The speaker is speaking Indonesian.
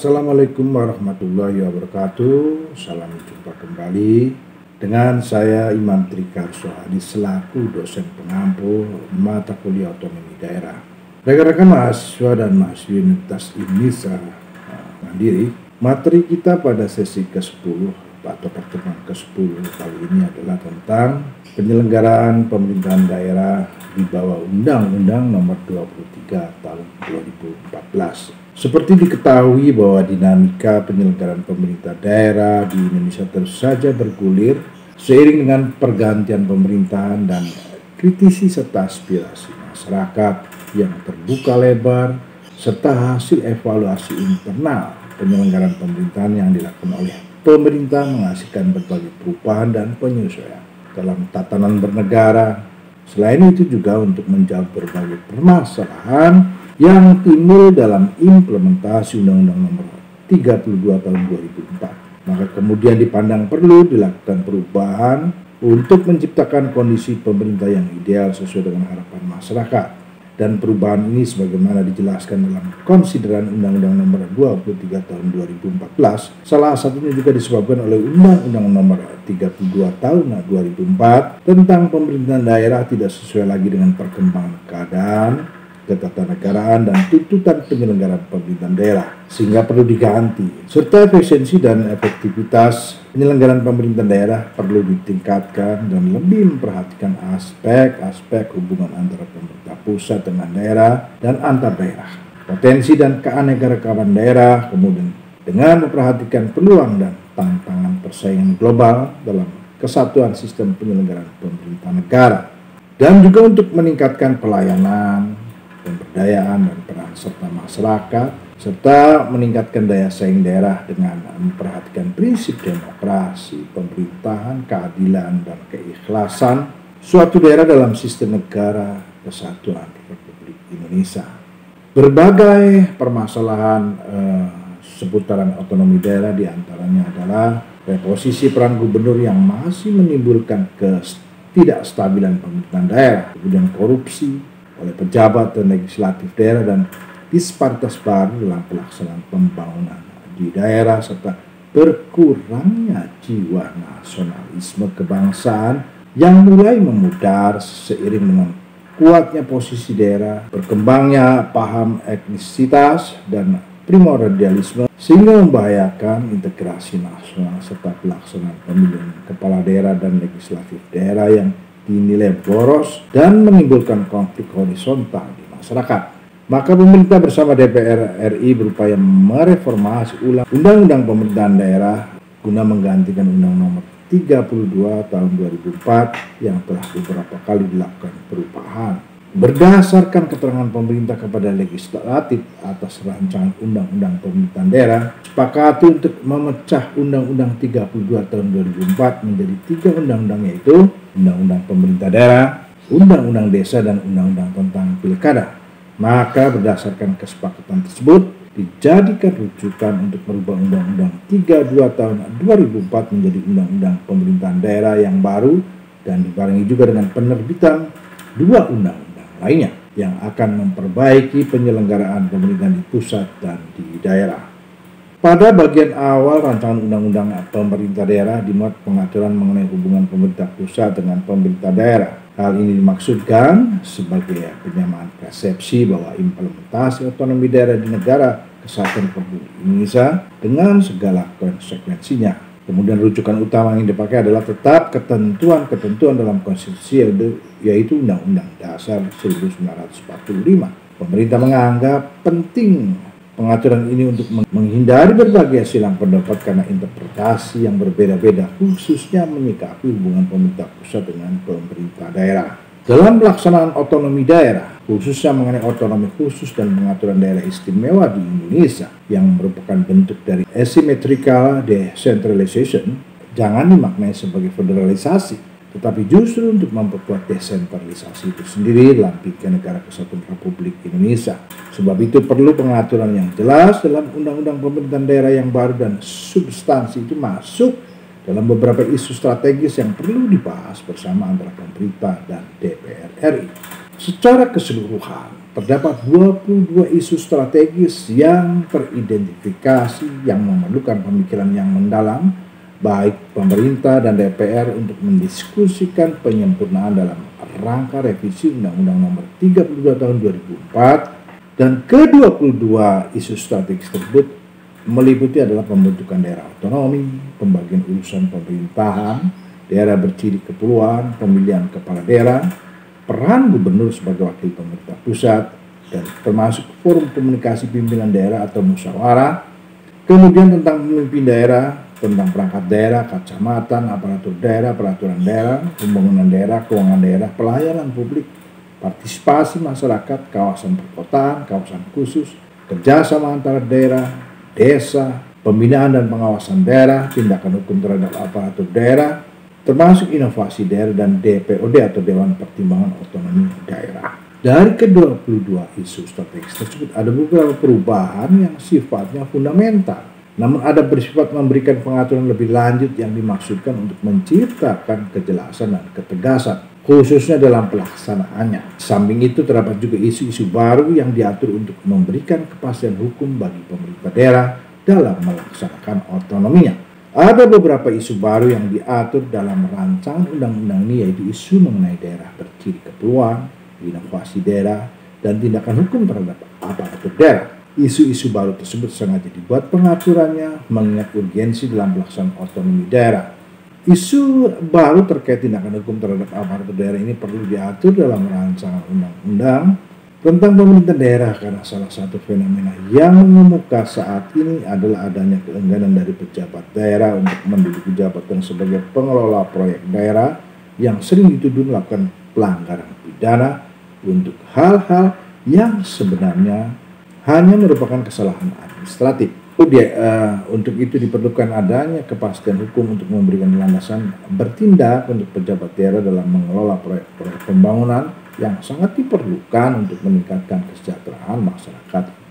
Assalamualaikum warahmatullahi wabarakatuh. Salam jumpa kembali dengan saya Imam Trikarso Hadi selaku dosen pengampu mata kuliah otonomi daerah. Rekan-rekan mahasiswa dan mahasiswi Universitas Indonesia Mandiri, materi kita pada sesi ke-10 atau pertemuan ke-10 kali ini adalah tentang penyelenggaraan pemerintahan daerah di bawah Undang-Undang Nomor 23 Tahun 2014. Seperti diketahui bahwa dinamika penyelenggaraan pemerintah daerah di Indonesia terus saja bergulir seiring dengan pergantian pemerintahan dan kritisi serta aspirasi masyarakat yang terbuka lebar serta hasil evaluasi internal penyelenggaraan pemerintahan yang dilakukan oleh pemerintah menghasilkan berbagai perubahan dan penyesuaian dalam tatanan bernegara. Selain itu juga untuk menjawab berbagai permasalahan yang timbul dalam implementasi Undang-Undang Nomor 32 Tahun 2004. Maka kemudian dipandang perlu dilakukan perubahan untuk menciptakan kondisi pemerintah yang ideal sesuai dengan harapan masyarakat. Dan perubahan ini sebagaimana dijelaskan dalam konsideran Undang-Undang Nomor 23 Tahun 2014, salah satunya juga disebabkan oleh Undang-Undang Nomor 32 Tahun 2004 tentang pemerintahan daerah tidak sesuai lagi dengan perkembangan keadaan, ketatanegaraan dan tuntutan penyelenggaraan pemerintahan daerah sehingga perlu diganti, serta efisiensi dan efektivitas penyelenggaraan pemerintahan daerah perlu ditingkatkan dan lebih memperhatikan aspek-aspek hubungan antara pemerintah pusat dengan daerah dan antar daerah, potensi dan keanekaragaman daerah, kemudian dengan memperhatikan peluang dan tantangan persaingan global dalam kesatuan sistem penyelenggaraan pemerintah negara, dan juga untuk meningkatkan pelayanan, pemberdayaan dan peran serta masyarakat, serta meningkatkan daya saing daerah dengan memperhatikan prinsip demokrasi, pemerintahan, keadilan, dan keikhlasan suatu daerah dalam sistem negara kesatuan Republik Indonesia. Berbagai permasalahan seputaran otonomi daerah diantaranya adalah reposisi peran gubernur yang masih menimbulkan ketidakstabilan pemerintahan daerah, kemudian korupsi oleh pejabat dan legislatif daerah dan disparitas baru dalam pelaksanaan pembangunan di daerah serta berkurangnya jiwa nasionalisme kebangsaan yang mulai memudar seiring dengan kuatnya posisi daerah, berkembangnya paham etnisitas dan primordialisme sehingga membahayakan integrasi nasional serta pelaksanaan pemilihan kepala daerah dan legislatif daerah yang dinilai boros dan menimbulkan konflik horizontal di masyarakat. Maka pemerintah bersama DPR RI berupaya mereformasi ulang Undang-Undang Pemerintahan Daerah guna menggantikan Undang-Undang Nomor 32 Tahun 2004 yang telah beberapa kali dilakukan perubahan. Berdasarkan keterangan pemerintah kepada legislatif atas rancangan Undang-Undang Pemerintahan Daerah, sepakati untuk memecah Undang-Undang 32 Tahun 2004 menjadi 3 undang-undang, yaitu Undang-Undang Pemerintah Daerah, Undang-Undang Desa, dan Undang-Undang tentang Pilkada. Maka berdasarkan kesepakatan tersebut dijadikan rujukan untuk merubah Undang-Undang 32 Tahun 2004 menjadi Undang-Undang Pemerintahan Daerah yang baru dan dibarengi juga dengan penerbitan 2 undang-undang lainnya yang akan memperbaiki penyelenggaraan pemerintahan di pusat dan di daerah. Pada bagian awal rancangan undang-undang pemerintah daerah dimuat pengaturan mengenai hubungan pemerintah pusat dengan pemerintah daerah. Hal ini dimaksudkan sebagai penyamaan persepsi bahwa implementasi otonomi daerah di negara kesatuan Republik Indonesia dengan segala konsekuensinya. Kemudian rujukan utama yang dipakai adalah tetap ketentuan-ketentuan dalam konstitusi yaitu Undang-Undang Dasar 1945. Pemerintah menganggap penting pengaturan ini untuk menghindari berbagai silang pendapat karena interpretasi yang berbeda-beda khususnya menyikapi hubungan pemerintah pusat dengan pemerintah daerah. Dalam pelaksanaan otonomi daerah, khususnya mengenai otonomi khusus dan pengaturan daerah istimewa di Indonesia yang merupakan bentuk dari asymmetrical decentralization, jangan dimaknai sebagai federalisasi, tetapi justru untuk memperkuat desentralisasi itu sendiri dalam pikiran negara kesatuan Republik Indonesia. Sebab itu perlu pengaturan yang jelas dalam Undang-Undang Pemerintahan Daerah yang baru dan substansi itu masuk dalam beberapa isu strategis yang perlu dibahas bersama antara pemerintah dan DPR RI. Secara keseluruhan, terdapat 22 isu strategis yang teridentifikasi yang memerlukan pemikiran yang mendalam, baik pemerintah dan DPR untuk mendiskusikan penyempurnaan dalam rangka revisi Undang-Undang Nomor 32 Tahun 2004, dan ke-22 isu strategis tersebut meliputi adalah pembentukan daerah otonomi, pembagian urusan pemerintahan, daerah berciri kepulauan, pemilihan kepala daerah, peran gubernur sebagai wakil pemerintah pusat, dan termasuk forum komunikasi pimpinan daerah atau musyawarah, kemudian tentang pemimpin daerah, tentang perangkat daerah, kacamatan, aparatur daerah, peraturan daerah, pembangunan daerah, keuangan daerah, pelayanan publik, partisipasi masyarakat, kawasan perkotaan, kawasan khusus, kerjasama antara daerah, desa, pembinaan dan pengawasan daerah, tindakan hukum terhadap aparatur daerah, termasuk inovasi daerah, dan DPOD atau Dewan Pertimbangan Otonomi Daerah. Dari ke-22 isu strategis tersebut ada beberapa perubahan yang sifatnya fundamental, namun ada bersifat memberikan pengaturan lebih lanjut yang dimaksudkan untuk menciptakan kejelasan dan ketegasan, khususnya dalam pelaksanaannya. Samping itu terdapat juga isu-isu baru yang diatur untuk memberikan kepastian hukum bagi pemerintah daerah dalam melaksanakan otonominya. Ada beberapa isu baru yang diatur dalam rancangan undang-undang ini, yaitu isu mengenai daerah berciri kepulauan, inovasi daerah, dan tindakan hukum terhadap aparatur daerah. Isu-isu baru tersebut sengaja dibuat pengaturannya mengingat urgensi dalam pelaksanaan otonomi daerah. Isu baru terkait tindakan hukum terhadap aparatur daerah ini perlu diatur dalam rancangan undang-undang tentang pemerintah daerah, karena salah satu fenomena yang mengemuka saat ini adalah adanya keengganan dari pejabat daerah untuk menduduki jabatan sebagai pengelola proyek daerah yang sering dituduh melakukan pelanggaran pidana untuk hal-hal yang sebenarnya hanya merupakan kesalahan administratif. Untuk itu diperlukan adanya kepastian hukum untuk memberikan landasan bertindak untuk pejabat daerah dalam mengelola proyek-proyek pembangunan yang sangat diperlukan untuk meningkatkan kesejahteraan masyarakat